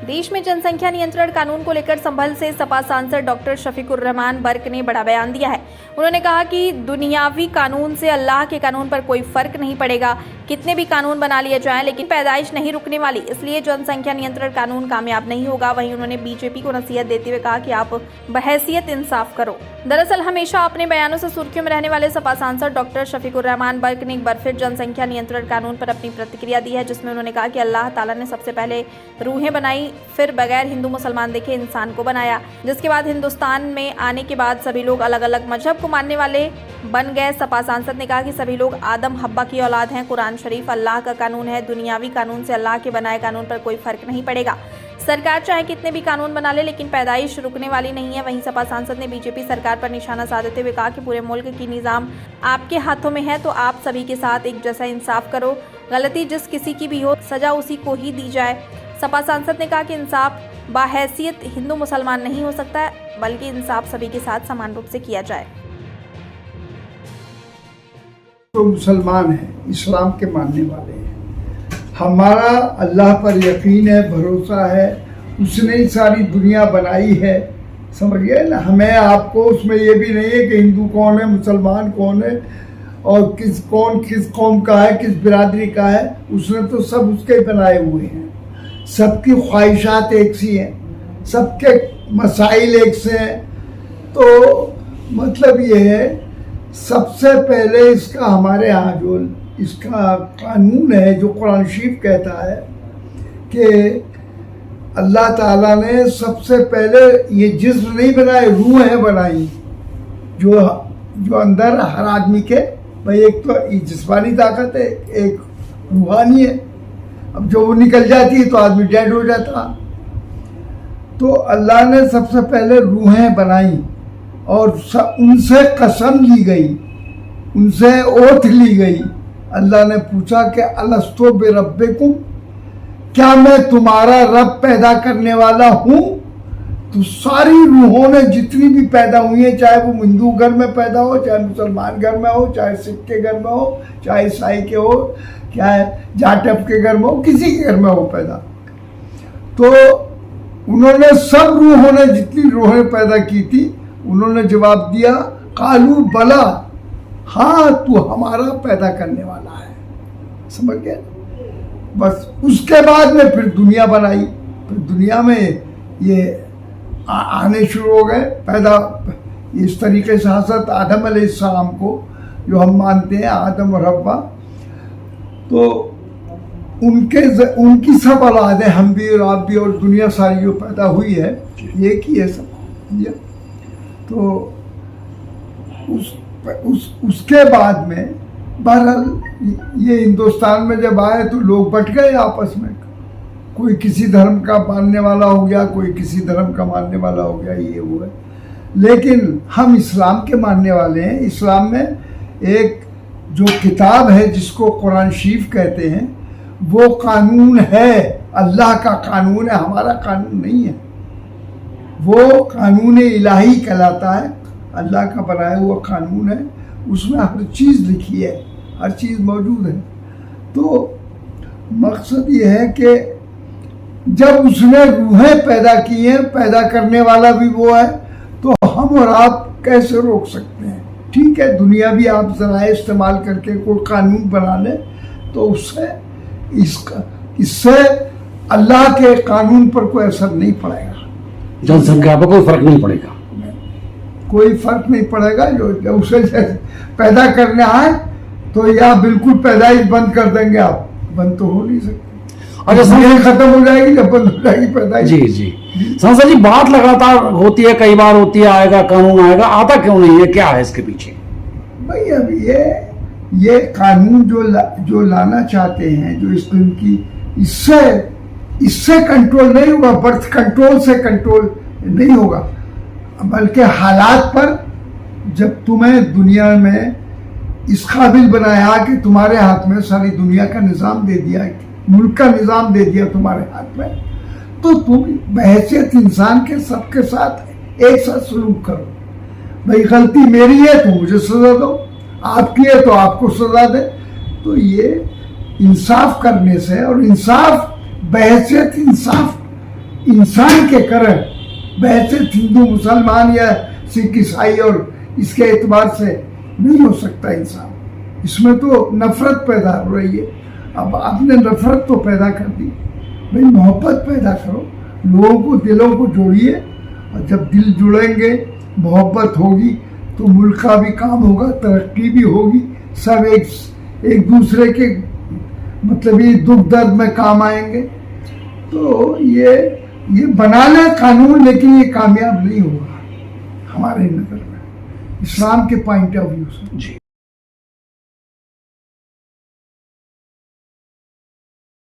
देश में जनसंख्या नियंत्रण कानून को लेकर संभल से सपा सांसद डॉक्टर शफीकुर रहमान बर्क ने बड़ा बयान दिया है। उन्होंने कहा कि दुनियावी कानून से अल्लाह के कानून पर कोई फर्क नहीं पड़ेगा। कितने भी कानून बना लिए जाएं, लेकिन पैदाइश नहीं रुकने वाली, इसलिए जनसंख्या नियंत्रण कानून कामयाब नहीं होगा। वहीं उन्होंने बीजेपी को नसीहत देते हुए कहा कि आप बहैसियत इंसाफ करो। दरअसल हमेशा अपने बयानों से सुर्खियों में रहने वाले सपा सांसद डॉक्टर शफीकुर रहमान बर्क ने एक बार फिर जनसंख्या नियंत्रण कानून पर अपनी प्रतिक्रिया दी है, जिसमें उन्होंने कहा कि अल्लाह ताला ने सबसे पहले रूहें बनाई, फिर बगैर हिंदू मुसलमान देखे इंसान को बनाया, जिसके बाद हिंदुस्तान में आने के बाद सभी लोग अलग अलग मजहब को मानने वाले बन गए। सपा सांसद ने कहा कि सभी लोग आदम हब्बा की औलाद हैं। कुरान शरीफ अल्लाह का कानून है। दुनियावी कानून से अल्लाह के बनाए कानून पर कोई फर्क नहीं पड़ेगा। सरकार चाहे कितने भी कानून बना ले, लेकिन पैदाइश रुकने वाली नहीं है। वहीं सपा सांसद ने बीजेपी सरकार पर निशाना साधते हुए कहा कि पूरे मुल्क की निजाम आपके हाथों में है, तो आप सभी के साथ एक जैसा इंसाफ करो। गलती जिस किसी की भी हो, सजा उसी को ही दी जाए। सपा सांसद ने कहा कि इंसाफ बाहैसियत हिंदू मुसलमान नहीं हो सकता है, बल्कि इंसाफ सभी के साथ समान रूप से किया जाए। तो मुसलमान हैं, इस्लाम के मानने वाले हैं, हमारा अल्लाह पर यकीन है, भरोसा है, उसने ही सारी दुनिया बनाई है, समझ गए ना। हमें आपको उसमें ये भी नहीं है कि हिंदू कौन है, मुसलमान कौन है और किस कौम का है, किस बिरादरी का है। उसने तो सब उसके बनाए हुए हैं। सबकी ख्वाहिशात एक सी हैं, सबके मसाइल एक से हैं। तो मतलब ये है, सबसे पहले इसका हमारे यहाँ जो इसका कानून है, जो कुरान शरीफ कहता है कि अल्लाह ताला ने सबसे पहले ये जिस्म नहीं बनाए, रूहें बनाई, जो अंदर हर आदमी के, भाई एक तो जिस्मानी ताकत है, एक रूहानी है। अब जो वो निकल जाती है तो आदमी डेड हो जाता। तो अल्लाह ने सबसे पहले रूहें बनाई और उनसे कसम ली गई, उनसे ओथ ली गई। अल्लाह ने पूछा कि अलस्तु बिरब्बिकुम, क्या मैं तुम्हारा रब पैदा करने वाला हूँ? तो सारी रूहों ने जितनी भी पैदा हुई हैं, चाहे वो हिंदू घर में पैदा हो, चाहे मुसलमान घर में हो, चाहे सिख के घर में हो, चाहे ईसाई के हो, चाहे जाटव के घर में हो, किसी के घर में हो पैदा, तो उन्होंने सब रूहों ने जितनी रूहें पैदा की थी, उन्होंने जवाब दिया कालू बला, हाँ तू हमारा पैदा करने वाला है। समझ गए? बस उसके बाद में फिर दुनिया बनाई। फिर दुनिया में ये आने शुरू हो गए पैदा इस तरीके से। हज़रत आदम अलैहिस्सलाम को जो हम मानते हैं, आदम और हव्वा, तो उनकी सब औलादें, हम भी और आप भी और दुनिया सारी जो पैदा हुई है, एक ही है सब। तो उसके बाद में बहरहाल ये हिंदुस्तान में जब आए तो लोग बट गए आपस में। कोई किसी धर्म का मानने वाला हो गया, कोई किसी धर्म का मानने वाला हो गया, ये वो है। लेकिन हम इस्लाम के मानने वाले हैं। इस्लाम में एक जो किताब है जिसको कुरान शरीफ कहते हैं, वो कानून है, अल्लाह का कानून है, हमारा कानून नहीं है। वो कानून इलाही कहलाता है, अल्लाह का बनाया हुआ कानून है। उसमें हर चीज़ लिखी है, हर चीज़ मौजूद है। तो मकसद ये है कि जब उसने रूहें पैदा की हैं, पैदा करने वाला भी वो है, तो हम और आप कैसे रोक सकते हैं? ठीक है, दुनिया भी आप ज़राए इस्तेमाल करके कोई कानून बना ले, तो इससे अल्लाह के कानून पर कोई असर नहीं पड़ेगा, जनसंख्या पर कोई फर्क नहीं पड़ेगा, कोई फर्क नहीं पड़ेगा। जो उसे पैदा करने आए तो या बिल्कुल पैदाइश बंद कर देंगे आप, बंद तो हो नहीं सकती। अच्छा, खत्म हो जाएगी जब बंद हो जाएगी पैदाइश। जी सांसद जी, बात लगातार होती है, कई बार होती है आएगा कानून आएगा, आता क्यों नहीं है? क्या है इसके पीछे? भाई अब ये कानून जो लाना चाहते हैं, जो इस दिन की, इससे कंट्रोल नहीं होगा, बर्थ कंट्रोल से कंट्रोल नहीं होगा, बल्कि हालात पर जब तुम्हें दुनिया में इस काबिल बनाया कि तुम्हारे हाथ में सारी दुनिया का निज़ाम दे दिया, मुल्क का निज़ाम दे दिया तुम्हारे हाथ में, तो तुम बहैसियत इंसान के सबके साथ एक साथ सलूक करो। भाई गलती मेरी है तो मुझे सज़ा दो, आपकी है तो आपको सज़ा दे। तो ये इंसाफ करने से, और इंसाफ बहैसियत इंसाफ इंसान के कारण वैसे हिंदू मुसलमान या सिख ईसाई और इसके एतबार से नहीं हो सकता इंसान। इसमें तो नफरत पैदा हो रही है। अब आपने नफरत तो पैदा कर दी, भाई मोहब्बत पैदा करो, लोगों को दिलों को जोड़िए, और जब दिल जुड़ेंगे मोहब्बत होगी तो मुल्क का भी काम होगा, तरक्की भी होगी, सब एक दूसरे के मतलब ये दुख दर्द में काम आएंगे। तो ये बना ले कानून, लेकिन ये कामयाब नहीं होगा हमारे नजर में, इस्लाम के पॉइंट ऑफ व्यू से। जी।